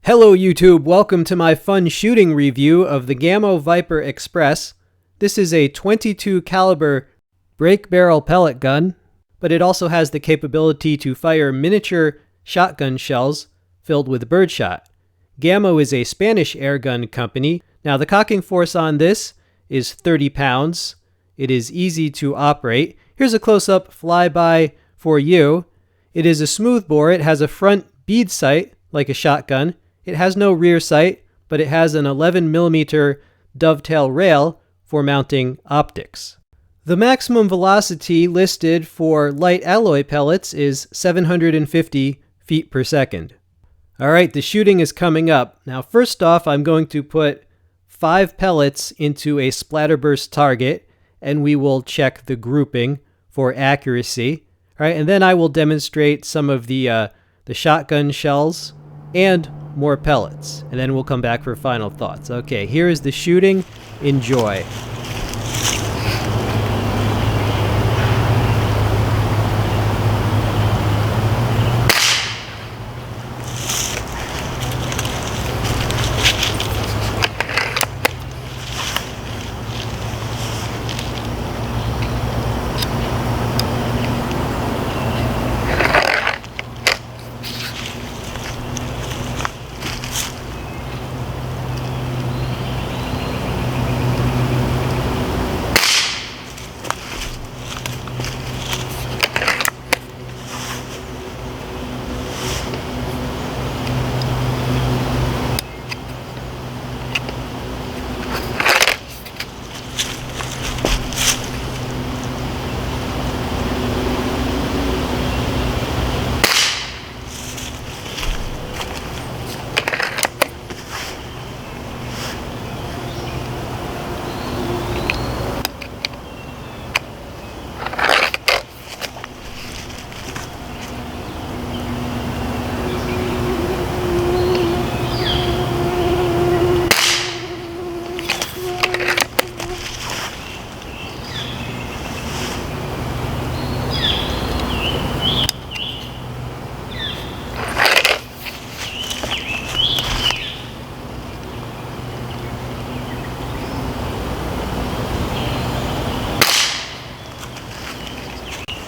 Hello YouTube, welcome to my fun shooting review of the Gamo Viper Express. This is a .22 caliber break barrel pellet gun, but it also has the capability to fire miniature shotgun shells filled with birdshot. Gamo is a Spanish airgun company. Now the cocking force on this is 30 pounds. It is easy to operate. Here's a close-up flyby for you. It is a smoothbore. It has a front bead sight like a shotgun. It has no rear sight, but it has an 11mm dovetail rail for mounting optics. The maximum velocity listed for light alloy pellets is 750 feet per second. All right, the shooting is coming up. Now, first off, I'm going to put 5 pellets into a splatterburst target, and we will check the grouping for accuracy. All right, and then I will demonstrate some of the shotgun shells and more pellets, and then we'll come back for final thoughts. Okay, here is the shooting. Enjoy.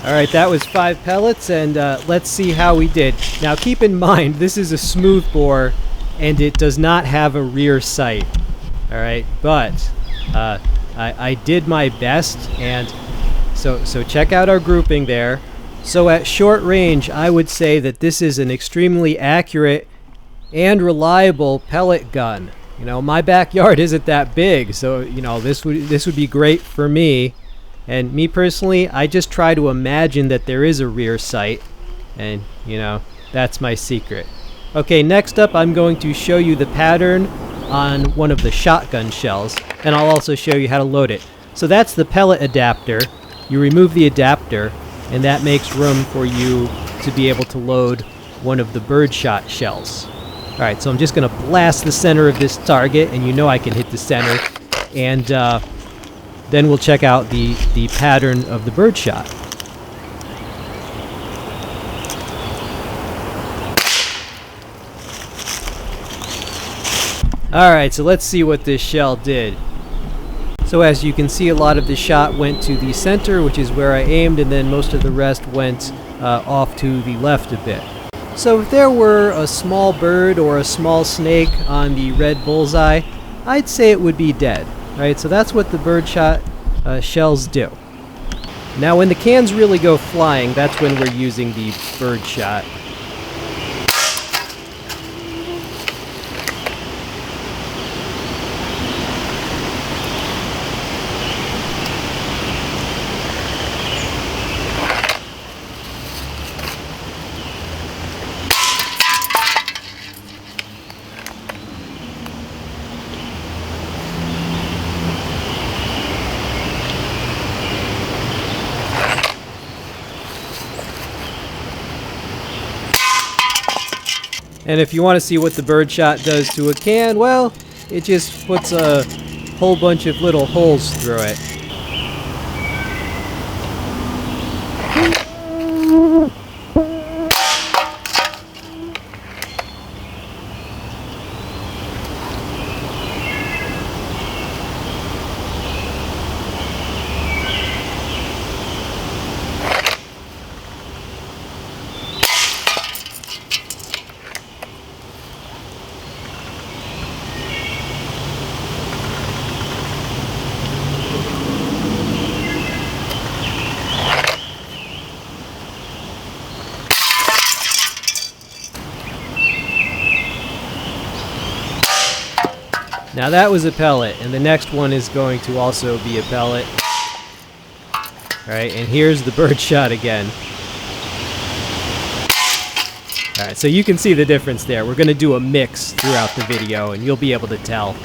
All right, that was 5 pellets, and let's see how we did. Now, keep in mind, this is a smoothbore, and it does not have a rear sight. All right, but I did my best, and so check out our grouping there. So at short range, I would say that this is an extremely accurate and reliable pellet gun. You know, my backyard isn't that big, so you know this would be great for me. And me personally, I just try to imagine that there is a rear sight, and you know, that's my secret. Okay, next up I'm going to show you the pattern on one of the shotgun shells, and I'll also show you how to load it. So that's the pellet adapter. You remove the adapter, and that makes room for you to be able to load one of the birdshot shells. Alright, so I'm just going to blast the center of this target, and you know I can hit the center, and then we'll check out the pattern of the birdshot. Alright, so let's see what this shell did. So as you can see, a lot of the shot went to the center, which is where I aimed, and then most of the rest went off to the left a bit. So if there were a small bird or a small snake on the red bullseye, I'd say it would be dead. Right, so that's what the birdshot shells do. Now when the cans really go flying, that's when we're using the birdshot. And if you want to see what the birdshot does to a can, well, it just puts a whole bunch of little holes through it. Now that was a pellet, and the next one is going to also be a pellet. Alright, and here's the Birdshot again. Alright, so you can see the difference there. We're going to do a mix throughout the video, and you'll be able to tell.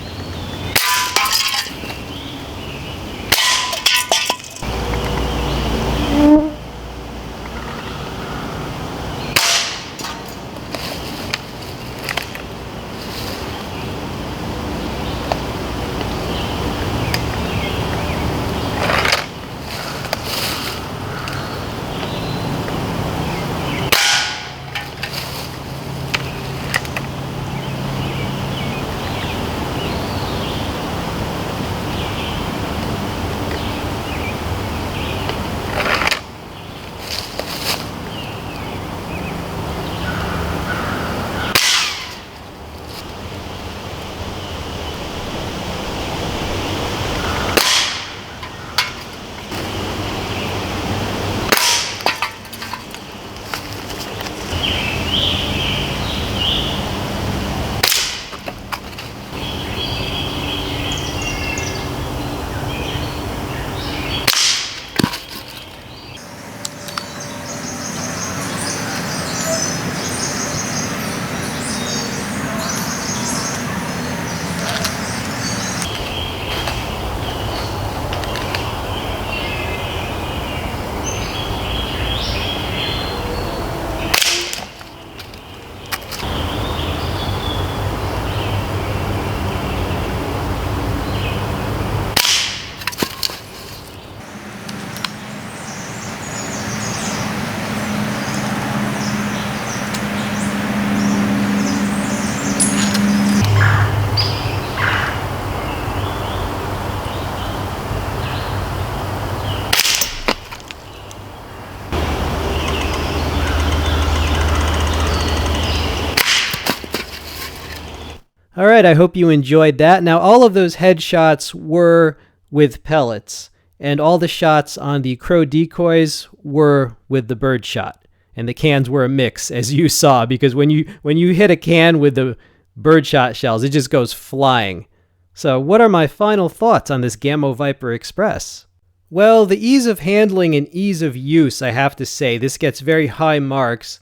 Alright, I hope you enjoyed that. Now, all of those headshots were with pellets, and all the shots on the crow decoys were with the Birdshot. And the cans were a mix, as you saw, because when you hit a can with the Birdshot shells, it just goes flying. So what are my final thoughts on this Gamo Viper Express? Well, the ease of handling and ease of use, I have to say, this gets very high marks.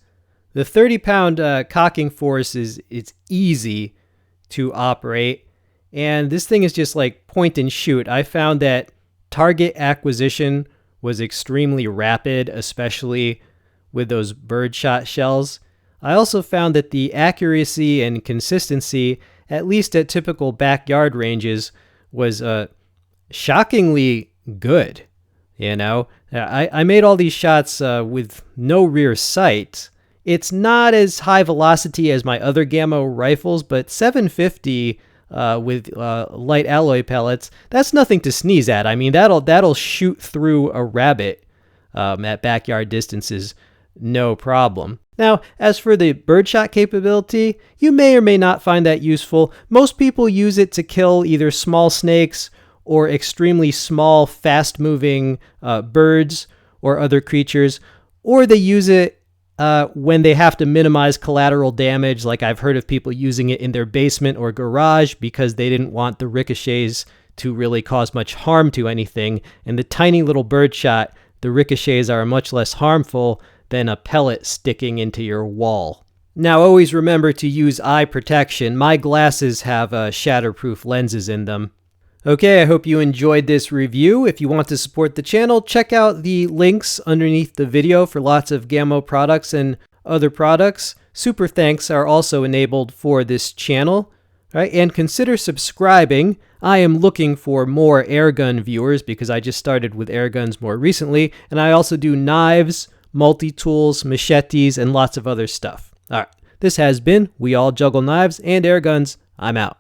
The 30-pound cocking force is easy to operate, and this thing is just like point and shoot. I found that target acquisition was extremely rapid, especially with those Birdshot shells. I also found that the accuracy and consistency, at least at typical backyard ranges, was shockingly good. You know, I made all these shots with no rear sight. It's not as high velocity as my other Gamo rifles, but 750 with light alloy pellets, that's nothing to sneeze at. I mean, that'll shoot through a rabbit at backyard distances, no problem. Now, as for the Birdshot capability, you may or may not find that useful. Most people use it to kill either small snakes or extremely small, fast-moving birds or other creatures, or they use it when they have to minimize collateral damage, like I've heard of people using it in their basement or garage because they didn't want the ricochets to really cause much harm to anything. And the tiny little Birdshot, the ricochets are much less harmful than a pellet sticking into your wall. Now, always remember to use eye protection. My glasses have shatterproof lenses in them. Okay, I hope you enjoyed this review. If you want to support the channel, check out the links underneath the video for lots of Gamo products and other products. Super thanks are also enabled for this channel. All right, and consider subscribing. I am looking for more airgun viewers because I just started with airguns more recently, and I also do knives, multi-tools, machetes, and lots of other stuff. All right, this has been We All Juggle Knives and Airguns. I'm out.